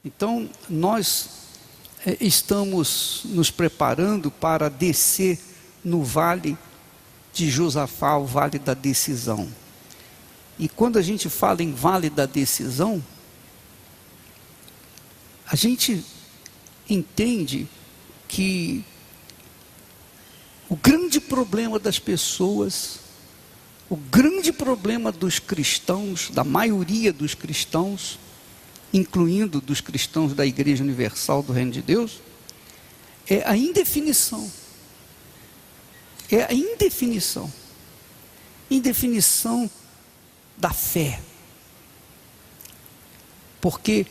Então, nós estamos nos preparando para descer no vale de Josafá, o vale da decisão. E quando a gente fala em vale da decisão, a gente entende que o grande problema das pessoas, o grande problema dos cristãos, da maioria dos cristãos, incluindo dos cristãos da Igreja Universal do Reino de Deus, é a indefinição. É a indefinição. Indefinição da fé. Porque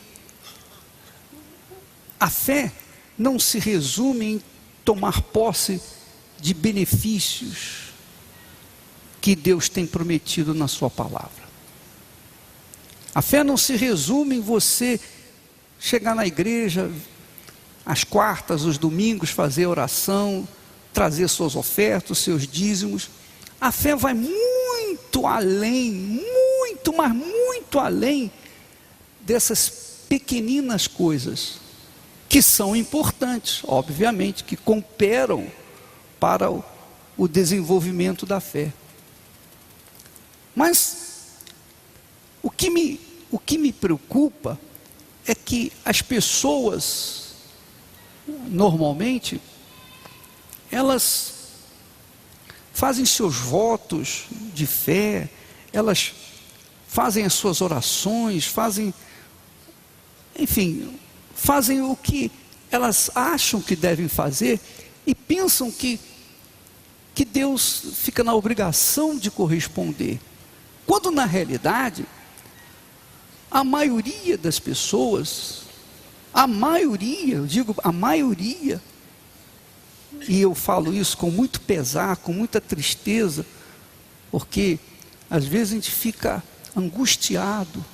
a fé não se resume em tomar posse de benefícios que Deus tem prometido na sua palavra. A fé não se resume em você chegar na igreja às quartas, os domingos, fazer oração, trazer suas ofertas, seus dízimos. A fé vai muito além, muito, mas muito além dessas pequeninas coisas que são importantes, obviamente, que cooperam para o desenvolvimento da fé. Mas o que me preocupa é que as pessoas, normalmente, elas fazem seus votos de fé, elas fazem as suas orações, fazem o que elas acham que devem fazer e pensam que Deus fica na obrigação de corresponder. Quando na realidade, a maioria das pessoas, eu digo a maioria, e eu falo isso com muito pesar, com muita tristeza, porque às vezes a gente fica angustiado,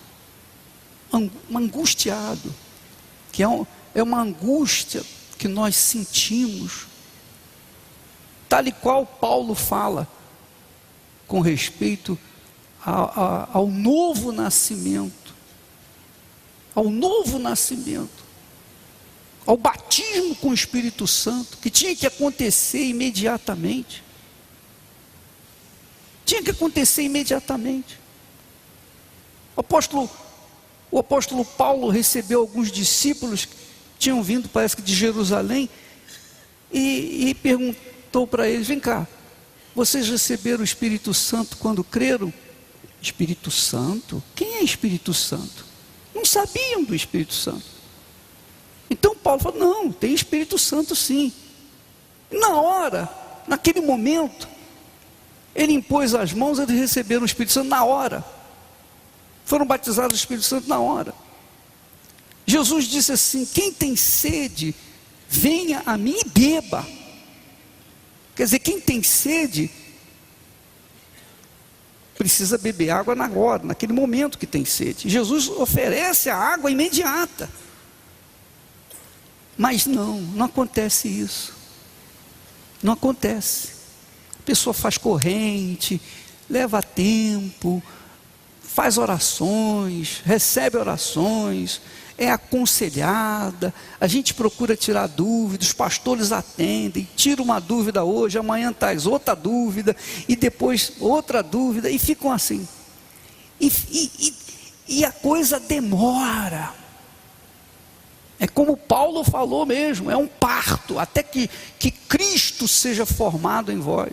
que é uma angústia que nós sentimos, tal e qual Paulo fala com respeito ao novo nascimento, ao batismo com o Espírito Santo, que tinha que acontecer imediatamente. O apóstolo Paulo recebeu alguns discípulos que tinham vindo, parece que de Jerusalém, e perguntou para eles: vem cá, vocês receberam o Espírito Santo quando creram? Espírito Santo? Quem é Espírito Santo? Não sabiam do Espírito Santo. Então Paulo falou: não, tem Espírito Santo sim. Naquele momento, ele impôs as mãos, eles receberam o Espírito Santo na hora. Foram batizados do Espírito Santo na hora. Jesus disse assim: quem tem sede, venha a mim e beba. Quer dizer, quem tem sede precisa beber água agora, naquele momento que tem sede. Jesus oferece a água imediata. Mas não acontece isso. Não acontece. A pessoa faz corrente, leva tempo, faz orações, recebe orações, é aconselhada, a gente procura tirar dúvidas, os pastores atendem, tira uma dúvida hoje, amanhã traz outra dúvida, e depois outra dúvida, e ficam assim, e a coisa demora. É como Paulo falou mesmo, é um parto, até que Cristo seja formado em vós.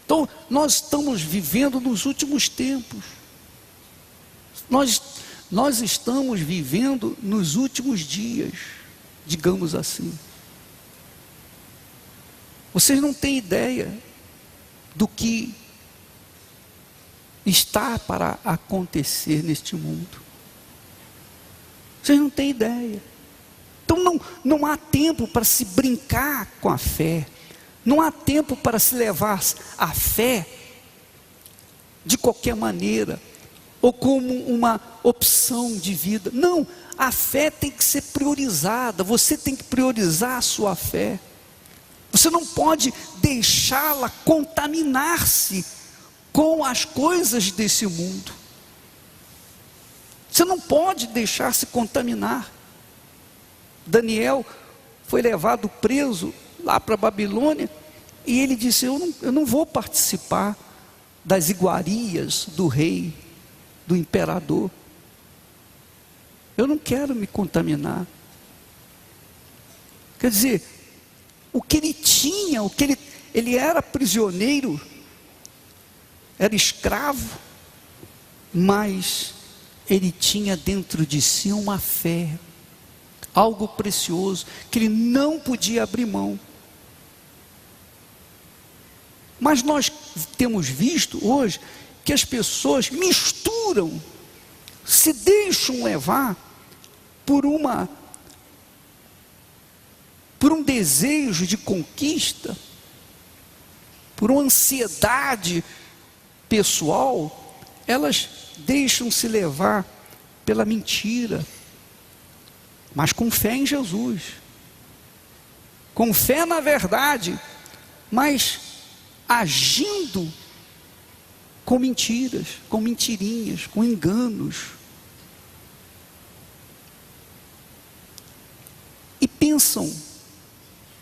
Então, nós estamos vivendo nos últimos tempos, nós estamos vivendo nos últimos dias, digamos assim. Vocês não têm ideia do que está para acontecer neste mundo. Vocês não têm ideia. Então não há tempo para se brincar com a fé. Não há tempo para se levar a fé de qualquer maneira, ou como uma opção de vida. Não, a fé tem que ser priorizada. Você tem que priorizar a sua fé. Você não pode deixá-la contaminar-se com as coisas desse mundo. Você não pode deixar se contaminar. Daniel foi levado preso lá para a Babilônia, e ele disse: eu não vou participar das iguarias do rei, do imperador. Eu não quero me contaminar. Quer dizer, o que ele tinha, ele era prisioneiro, era escravo, mas ele tinha dentro de si uma fé, algo precioso, que ele não podia abrir mão. Mas nós temos visto hoje que as pessoas misturam, se deixam levar por um desejo de conquista, por uma ansiedade pessoal, elas deixam-se levar pela mentira, mas com fé em Jesus, com fé na verdade, mas agindo com mentiras, com mentirinhas, com enganos. E pensam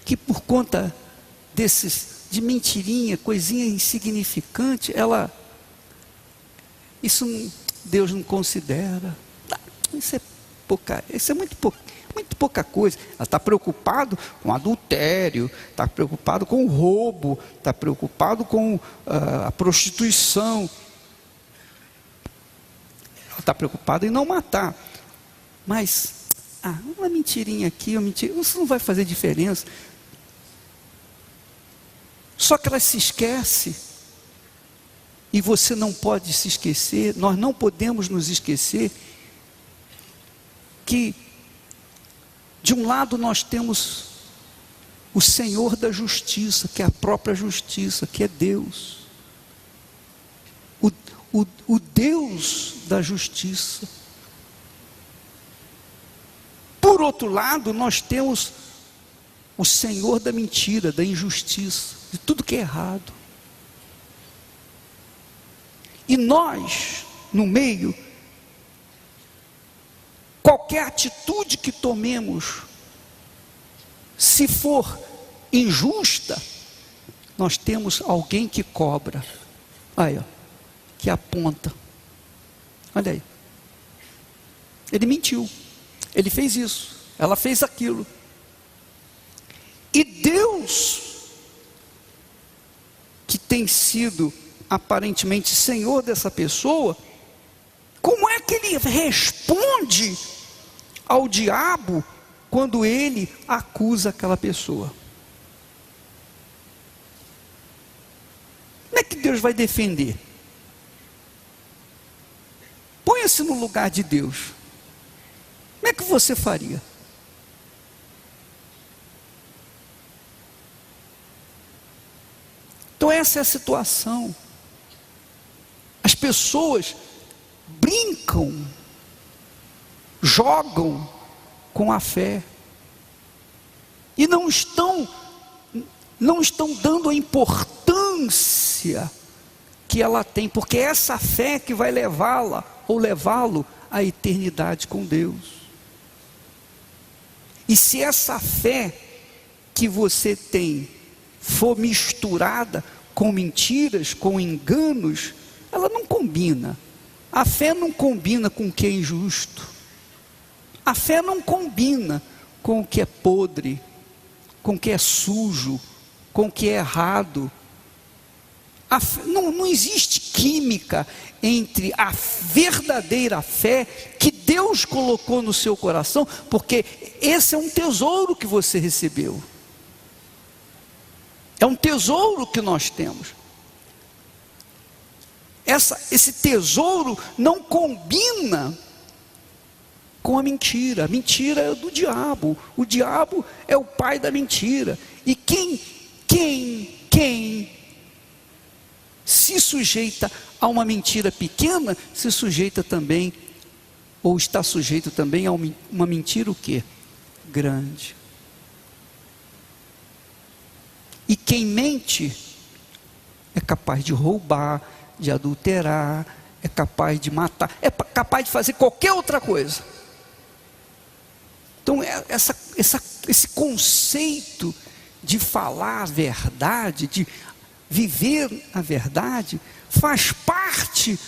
que por conta de mentirinha, coisinha insignificante, Deus não considera. Isso é muito pouca coisa. Ela está preocupado com adultério, está preocupado com o roubo, está preocupado com a prostituição, ela está preocupada em não matar. Mas uma mentirinha aqui, uma mentira, isso não vai fazer diferença. Só que ela se esquece, e você não pode se esquecer, nós não podemos nos esquecer, que de um lado nós temos o Senhor da justiça, que é a própria justiça, que é Deus, o Deus da justiça. Por outro lado, nós temos o Senhor da mentira, da injustiça, de tudo que é errado. E nós, no meio, qualquer atitude que tomemos, se for injusta, nós temos alguém que cobra. Aí, ó, que aponta. Olha aí. Ele mentiu. Ele fez isso. Ela fez aquilo. E Deus, que tem sido aparentemente senhor dessa pessoa, como é que ele responde ao diabo quando ele acusa aquela pessoa? Como é que Deus vai defender? Ponha-se no lugar de Deus. Como é que você faria? Então essa é a situação. As pessoas brincam, jogam com a fé, e não estão dando a importância que ela tem, porque é essa fé que vai levá-la ou levá-lo à eternidade com Deus. E se essa fé que você tem for misturada com mentiras, com enganos, ela não combina. A fé não combina com o que é injusto. A fé não combina com o que é podre, com o que é sujo, com o que é errado. Não existe química entre a verdadeira fé que Deus colocou no seu coração, porque esse é um tesouro que você recebeu. É um tesouro que nós temos. Esse tesouro não combina com a mentira. A mentira é do diabo. O diabo é o pai da mentira. E quem se sujeita a uma mentira pequena, se sujeita também, ou está sujeito também a uma mentira o quê? Grande. E quem mente é capaz de roubar, de adulterar, é capaz de matar, é capaz de fazer qualquer outra coisa. Então, esse conceito de falar a verdade, de viver a verdade, faz parte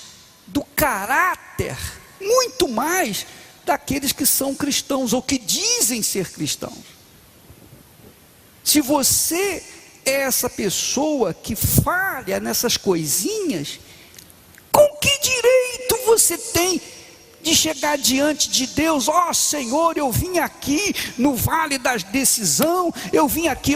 do caráter, muito mais daqueles que são cristãos, ou que dizem ser cristãos. Se você é essa pessoa que falha nessas coisinhas, com que direito você tem de chegar diante de Deus? Ó Senhor, eu vim aqui no vale da decisão, eu vim aqui,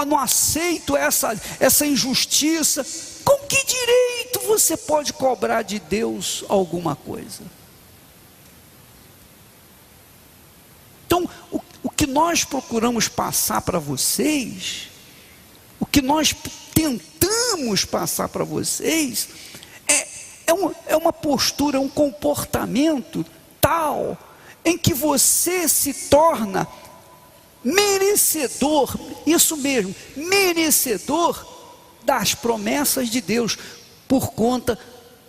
não aceito essa injustiça. Com que direito você pode cobrar de Deus alguma coisa? Então, o que nós procuramos passar para vocês, o que nós tentamos passar para vocês, é uma postura, um comportamento tal, em que você se torna merecedor, isso mesmo, merecedor das promessas de Deus, por conta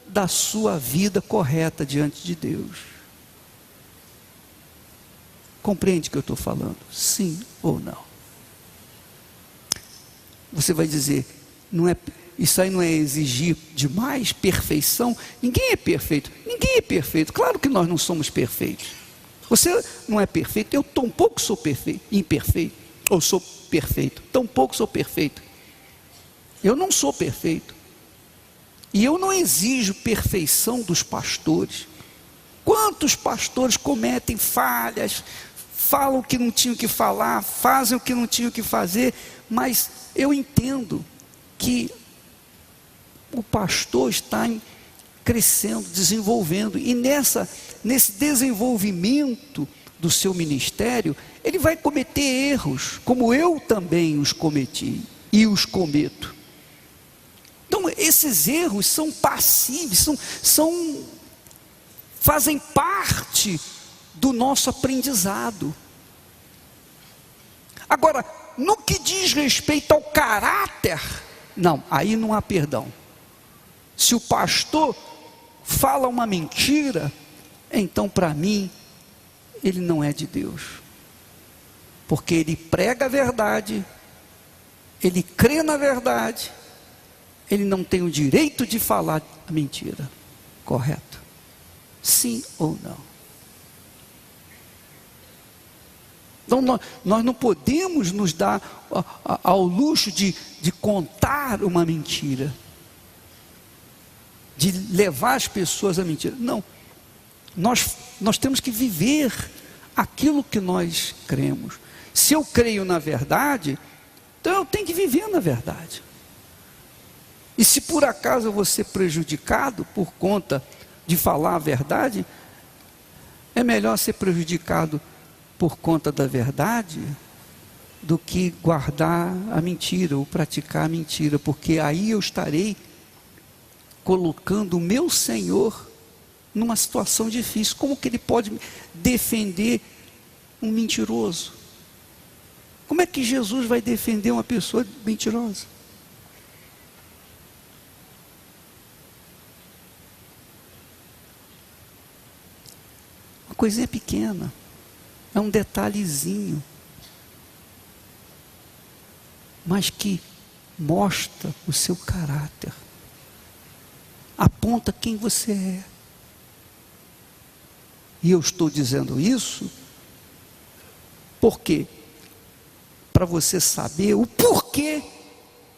da sua vida correta diante de Deus. Compreende o que eu estou falando? Sim ou não? Você vai dizer, isso aí não é exigir demais perfeição? Ninguém é perfeito, claro que nós não somos perfeitos. Você não é perfeito, eu tampouco sou imperfeito, ou sou perfeito, tampouco sou perfeito. Eu não sou perfeito, e eu não exijo perfeição dos pastores. Quantos pastores cometem falhas, falam o que não tinham que falar, fazem o que não tinham que fazer, mas eu entendo que o pastor está crescendo, desenvolvendo, e nesse desenvolvimento do seu ministério, ele vai cometer erros, como eu também os cometi e os cometo. Então, esses erros são passíveis, fazem parte do nosso aprendizado. Agora, no que diz respeito ao caráter, não, aí não há perdão. Se o pastor fala uma mentira, então para mim, ele não é de Deus. Porque ele prega a verdade, ele crê na verdade, ele não tem o direito de falar a mentira. Correto? Sim ou não? Então nós não podemos nos dar ao luxo de contar uma mentira, de levar as pessoas à mentira. Não, nós temos que viver aquilo que nós cremos. Se eu creio na verdade, então eu tenho que viver na verdade. E se por acaso eu vou ser prejudicado por conta de falar a verdade, é melhor ser prejudicado por conta da verdade do que guardar a mentira ou praticar a mentira, porque aí eu estarei colocando o meu Senhor numa situação difícil. Como que ele pode defender um mentiroso? Como é que Jesus vai defender uma pessoa mentirosa? Uma coisinha pequena, é um detalhezinho, mas que mostra o seu caráter, aponta quem você é. E eu estou dizendo isso porque para você saber o porquê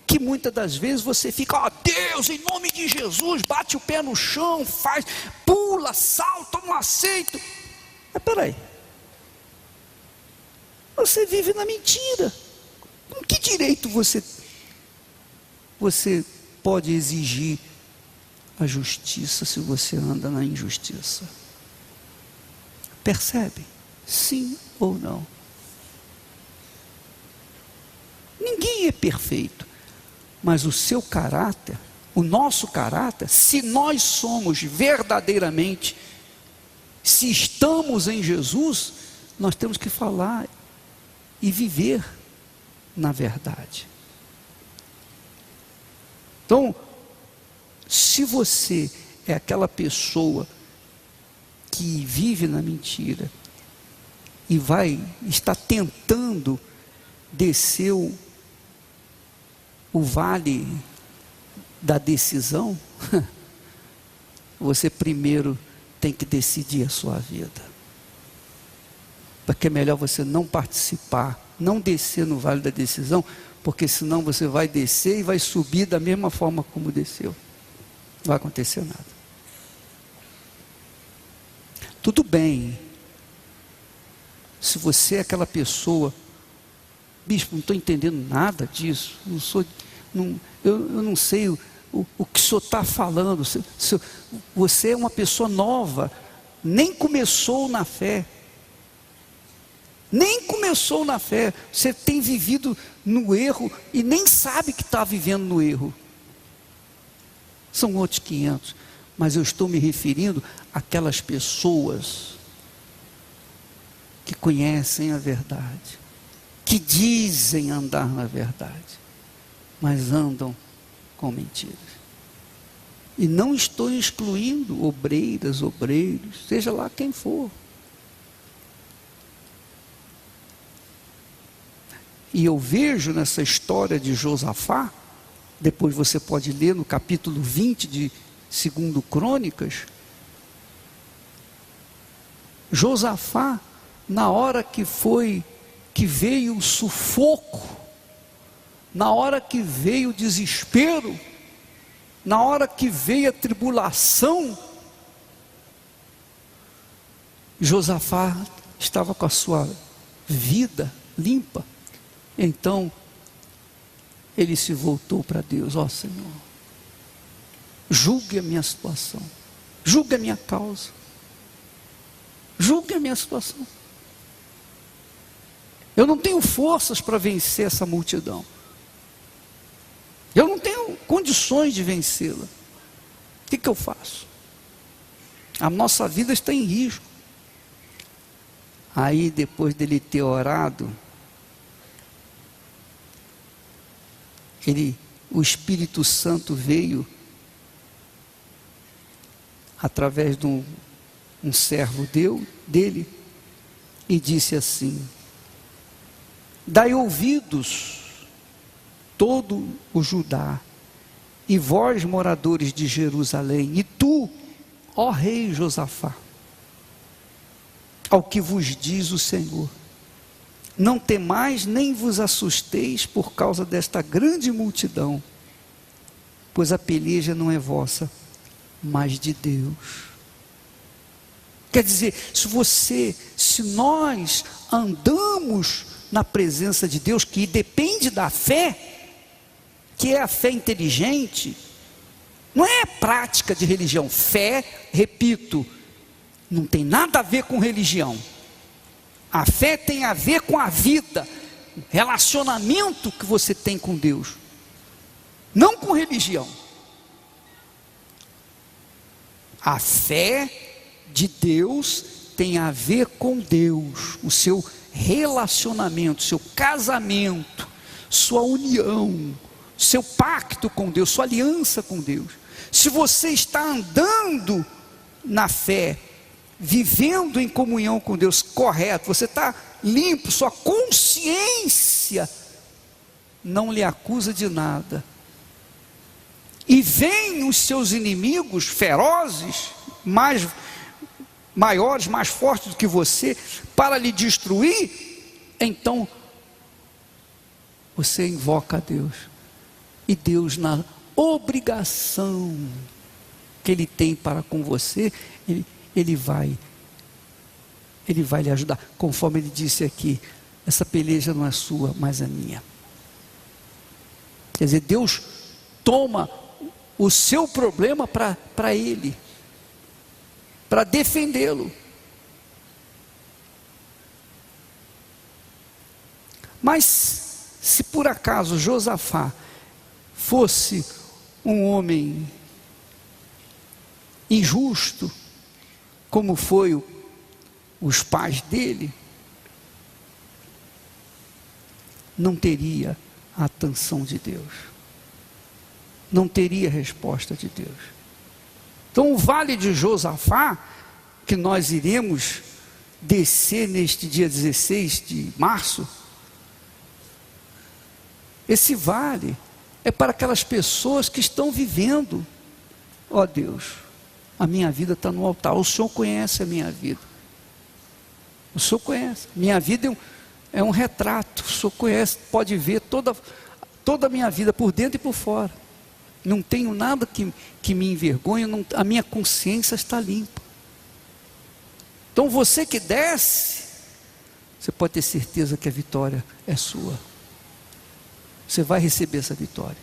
que muitas das vezes você fica, Deus, em nome de Jesus, bate o pé no chão, faz, pula, salta, não aceito. Mas peraí, você vive na mentira. Com que direito você pode exigir a justiça se você anda na injustiça? Percebe? Sim ou não? Ninguém é perfeito, mas o seu caráter, o nosso caráter, se nós somos verdadeiramente, se estamos em Jesus, nós temos que falar e viver na verdade. Então, se você é aquela pessoa que vive na mentira e está tentando descer o vale da decisão, você primeiro tem que decidir a sua vida. Porque é melhor você não participar, não descer no vale da decisão, porque senão você vai descer e vai subir da mesma forma como desceu. Não vai acontecer nada. Tudo bem, se você é aquela pessoa, bispo, não estou entendendo nada disso, eu não sei o que o senhor está falando, você é uma pessoa nova, nem começou na fé, você tem vivido no erro e nem sabe que está vivendo no erro, são outros 500, mas eu estou me referindo àquelas pessoas que conhecem a verdade, que dizem andar na verdade, mas andam com mentiras. E não estou excluindo obreiras, obreiros, seja lá quem for. E eu vejo nessa história de Josafá, depois você pode ler no capítulo 20 de 2 Crônicas, Josafá, na hora que veio o sufoco, na hora que veio o desespero, na hora que veio a tribulação, Josafá estava com a sua vida limpa. Então ele se voltou para Deus: ó Senhor, julgue a minha situação, julgue a minha causa, julgue a minha situação. Eu não tenho forças para vencer essa multidão, eu não tenho condições de vencê-la. O que eu faço? A nossa vida está em risco. Aí, depois dele ter orado, o Espírito Santo veio através de um servo dele e disse assim: dai ouvidos todo o Judá, e vós, moradores de Jerusalém, e tu, ó rei Josafá, ao que vos diz o Senhor: não temais nem vos assusteis por causa desta grande multidão, pois a peleja não é vossa, mas de Deus. Quer dizer, se nós andamos na presença de Deus, que depende da fé, que é a fé inteligente, não é prática de religião. Fé, repito, não tem nada a ver com religião. A fé tem a ver com a vida, relacionamento que você tem com Deus, não com religião. A fé de Deus tem a ver com Deus, o seu relacionamento, seu casamento, sua união, seu pacto com Deus, sua aliança com Deus. Se você está andando na fé, vivendo em comunhão com Deus correto, você está limpo, sua consciência não lhe acusa de nada, e vêm os seus inimigos ferozes, maiores, mais fortes do que você, para lhe destruir, então você invoca a Deus, e Deus, na obrigação que Ele tem para com você, Ele vai lhe ajudar, conforme Ele disse aqui: essa peleja não é sua, mas é minha. Quer dizer, Deus toma o seu problema para Ele, para defendê-lo. Mas se por acaso Josafá fosse um homem injusto, como foi os pais dele, não teria a atenção de Deus, não teria resposta de Deus. Então o vale de Josafá, que nós iremos descer neste dia 16 de março, esse vale é para aquelas pessoas que estão vivendo, ó Deus, a minha vida está no altar, o Senhor conhece a minha vida, o Senhor conhece, minha vida é um retrato, o Senhor conhece, pode ver toda a minha vida, por dentro e por fora, não tenho nada que me envergonhe, a minha consciência está limpa. Então você que desce, você pode ter certeza que a vitória é sua, você vai receber essa vitória,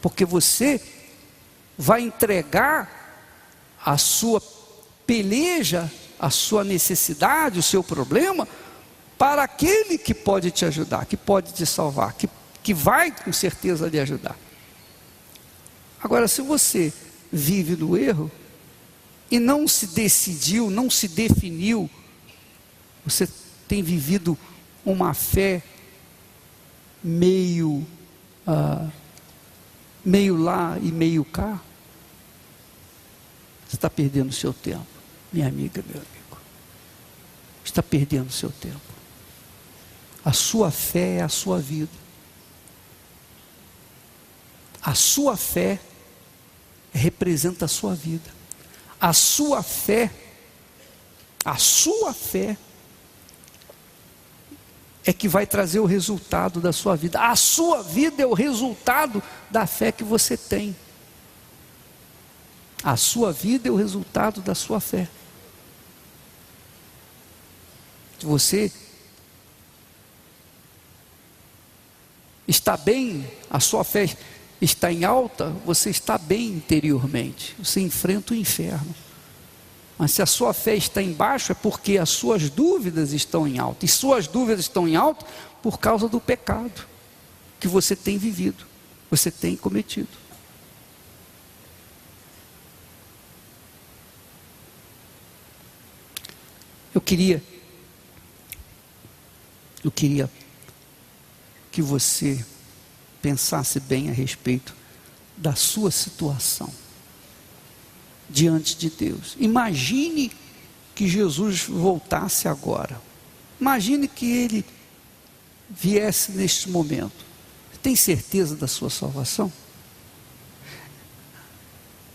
porque você vai entregar a sua peleja, a sua necessidade, o seu problema, para aquele que pode te ajudar, que pode te salvar, que vai com certeza lhe ajudar. Agora, se você vive no erro, e não se decidiu, não se definiu, você tem vivido uma fé meio lá e meio cá, você está perdendo o seu tempo, minha amiga, meu amigo, está perdendo o seu tempo. A sua fé é a sua vida, a sua fé representa a sua vida, a sua fé é que vai trazer o resultado da sua vida. A sua vida é o resultado da fé que você tem. A sua vida é o resultado da sua fé. Se você está bem, a sua fé está em alta, você está bem interiormente, você enfrenta o inferno. Mas se a sua fé está em baixo, é porque as suas dúvidas estão em alta, e suas dúvidas estão em alta por causa do pecado que você tem vivido, você tem cometido. Eu queria que você pensasse bem a respeito da sua situação diante de Deus. Imagine que Jesus voltasse agora. Imagine que Ele viesse neste momento. Você tem certeza da sua salvação?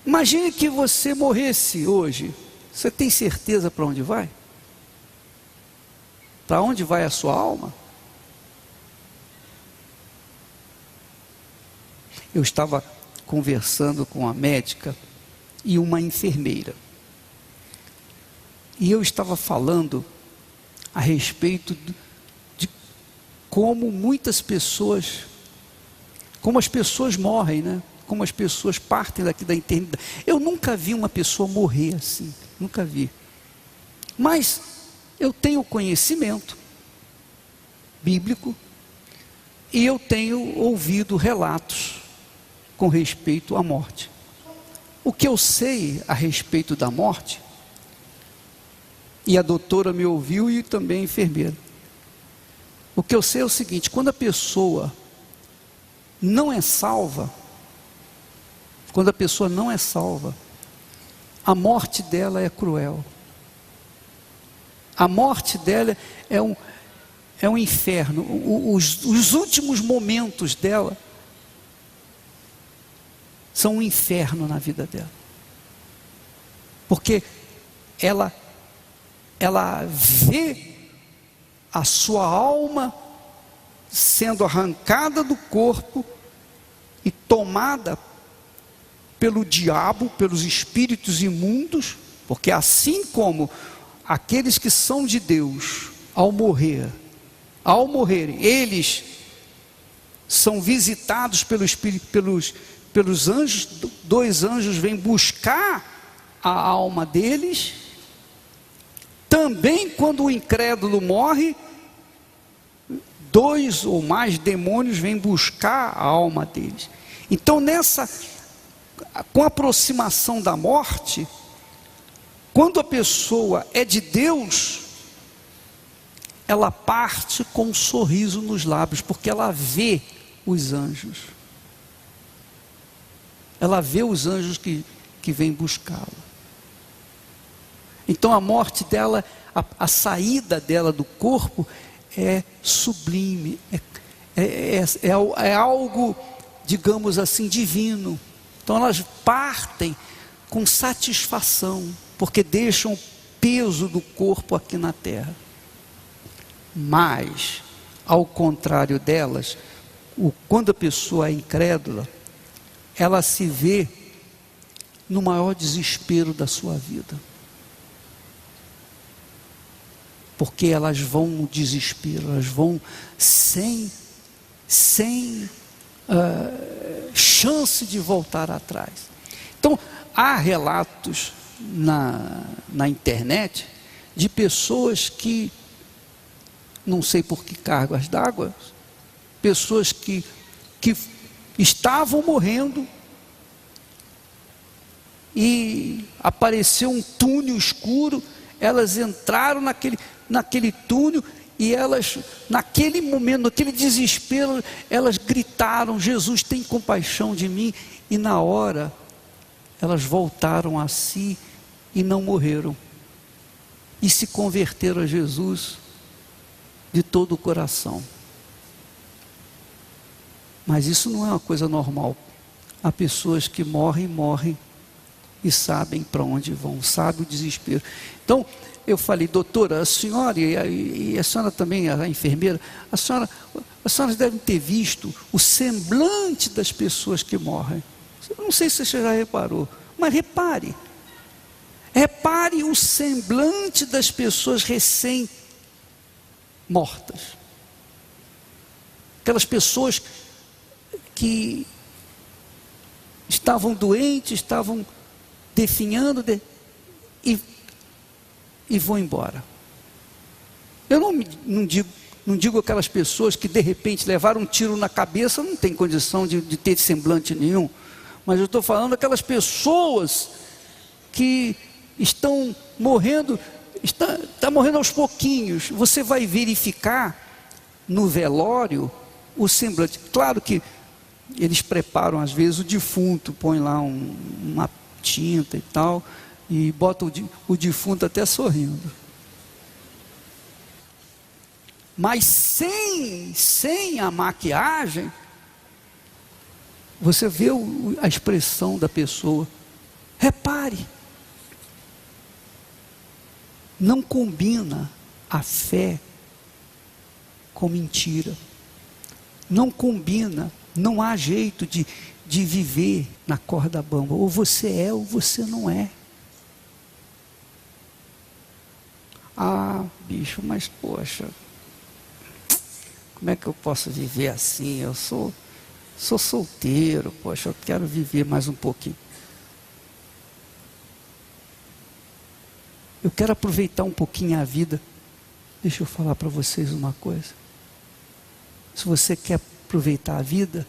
Imagine que você morresse hoje. Você tem certeza para onde vai? Para onde vai a sua alma? Eu estava conversando com a médica e uma enfermeira, e eu estava falando a respeito de como muitas pessoas, como as pessoas morrem, né? Como as pessoas partem daqui da eternidade. Eu nunca vi uma pessoa morrer assim, nunca vi, mas eu tenho conhecimento bíblico e eu tenho ouvido relatos com respeito à morte. O que eu sei a respeito da morte, e a doutora me ouviu e também a enfermeira, o que eu sei é o seguinte: quando a pessoa não é salva, a morte dela é cruel, a morte dela é um inferno, os últimos momentos dela são um inferno na vida dela, porque ela vê a sua alma sendo arrancada do corpo e tomada pelo diabo, pelos espíritos imundos, porque assim como aqueles que são de Deus, ao morrerem, eles são visitados pelo Espírito, pelos anjos, 2 anjos vêm buscar a alma deles. Também quando o incrédulo morre, 2 ou mais demônios vêm buscar a alma deles. Então com a aproximação da morte, quando a pessoa é de Deus, ela parte com um sorriso nos lábios, porque ela vê os anjos. Ela vê os anjos que que vem buscá-la. Então a morte dela, a saída dela do corpo é sublime, é algo, digamos assim, divino. Então elas partem com satisfação, porque deixam o peso do corpo aqui na terra. Mas, ao contrário delas, quando a pessoa é incrédula, ela se vê no maior desespero da sua vida. Porque elas vão no desespero, elas vão sem chance de voltar atrás. Então, há relatos na internet de pessoas que, não sei por que cargas d'água, pessoas que estavam morrendo e apareceu um túnel escuro, elas entraram naquele túnel e elas, naquele momento, naquele desespero, elas gritaram: Jesus, tem compaixão de mim. E na hora, elas voltaram a si e não morreram. E se converteram a Jesus de todo o coração. Mas isso não é uma coisa normal. Há pessoas que morrem e sabem para onde vão, sabem o desespero. Então, eu falei: doutora, a senhora e a senhora também, a enfermeira, as senhoras devem ter visto o semblante das pessoas que morrem. Não sei se você já reparou, mas repare o semblante das pessoas recém-mortas. Aquelas pessoas que estavam doentes, estavam definhando e vão embora. Eu não digo aquelas pessoas que de repente levaram um tiro na cabeça, não tem condição de ter semblante nenhum, mas eu estou falando daquelas pessoas que estão morrendo, está morrendo aos pouquinhos. Você vai verificar no velório o semblante. Claro que eles preparam às vezes o defunto, põe lá uma tinta e tal, e bota o defunto até sorrindo. Mas sem a maquiagem, você vê a expressão da pessoa. Repare, não combina a fé com mentira. Não combina, não há jeito de viver na corda bamba. Ou você é ou você não é. Ah, bicho, mas poxa, como é que eu posso viver assim? Eu sou solteiro, poxa, eu quero viver mais um pouquinho. Eu quero aproveitar um pouquinho a vida. Deixa eu falar para vocês uma coisa. Se você quer aproveitar a vida,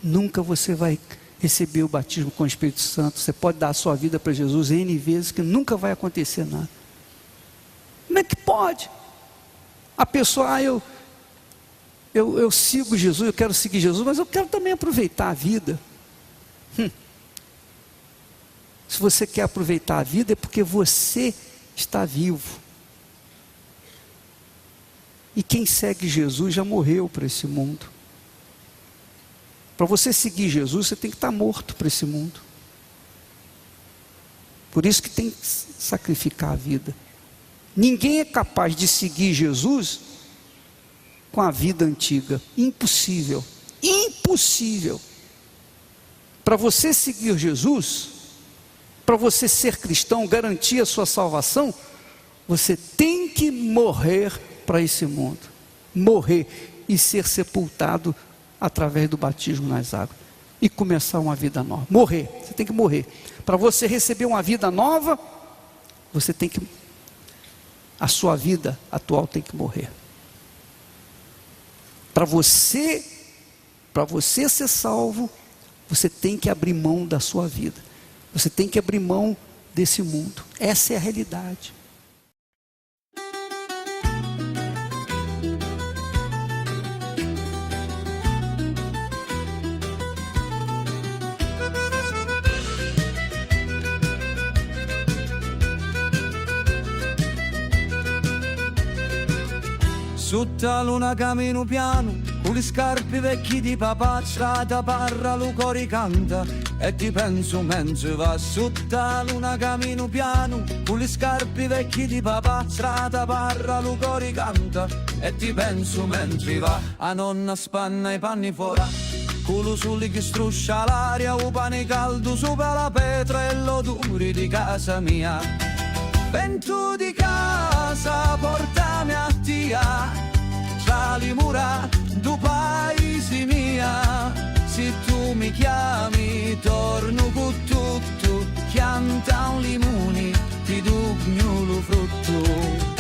nunca você vai receber o batismo com o Espírito Santo. Você pode dar a sua vida para Jesus N vezes, que nunca vai acontecer nada. Como é que pode? A pessoa, eu sigo Jesus, eu quero seguir Jesus, mas eu quero também aproveitar a vida. Se você quer aproveitar a vida, é porque você está vivo. E quem segue Jesus já morreu para esse mundo. Para você seguir Jesus, você tem que estar morto para esse mundo. Por isso que tem que sacrificar a vida. Ninguém é capaz de seguir Jesus com a vida antiga. Impossível. Impossível. Para você seguir Jesus, para você ser cristão, garantir a sua salvação, você tem que morrer para esse mundo. Morrer e ser sepultado através do batismo nas águas. E começar uma vida nova. Morrer. Você tem que morrer. Para você receber uma vida nova, você tem que... A sua vida atual tem que morrer. Para você ser salvo, você tem que abrir mão da sua vida. Você tem que abrir mão desse mundo. Essa é a realidade. Sotto la luna cammino piano, con le scarpe vecchie di papà, strada parra, lo cori canta, e ti penso mentre va. Sotto la luna cammino piano, con le scarpe vecchie di papà, strada parra, lo cori canta, e ti penso mentre va. A nonna spanna i panni fuori, culo soli che struscia l'aria, o pane caldo sopra la pietra e l'odore di casa mia. Vento di casa, portami a tia, tra le mura du paese mia. Se tu mi chiami, torno con tutto, chianta un limone, ti dugno lo frutto.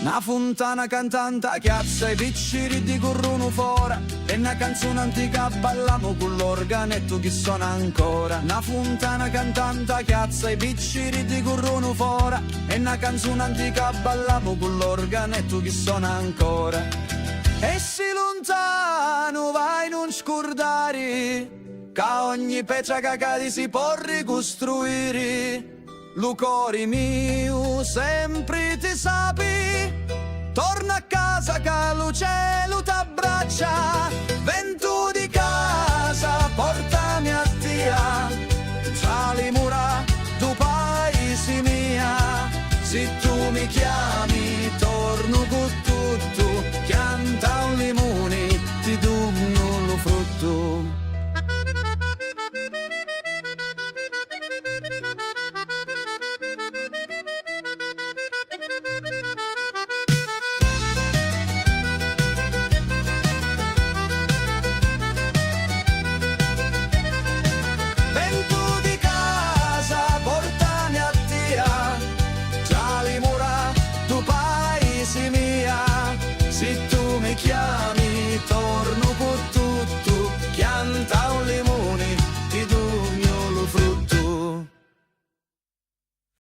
Una fontana cantante chiazza i picciri di corrono fuori, e una canzone antica ballamo con l'organetto che suona ancora. Una fontana cantante chiazza i picciri di corrono fuori, e una canzone antica ballamo con l'organetto che suona ancora. E se lontano vai non scordare, che ogni pezza cagati si può ricostruire. Lo cuore mio sempre ti sapi, torna a casa che lo cielo t'abbraccia. Vento di casa, portami a tia, tra le mura du paese mia. Se tu mi chiami, torno con tutto, chianta un limone, ti dugno lo frutto. Se tu mi chiami, torno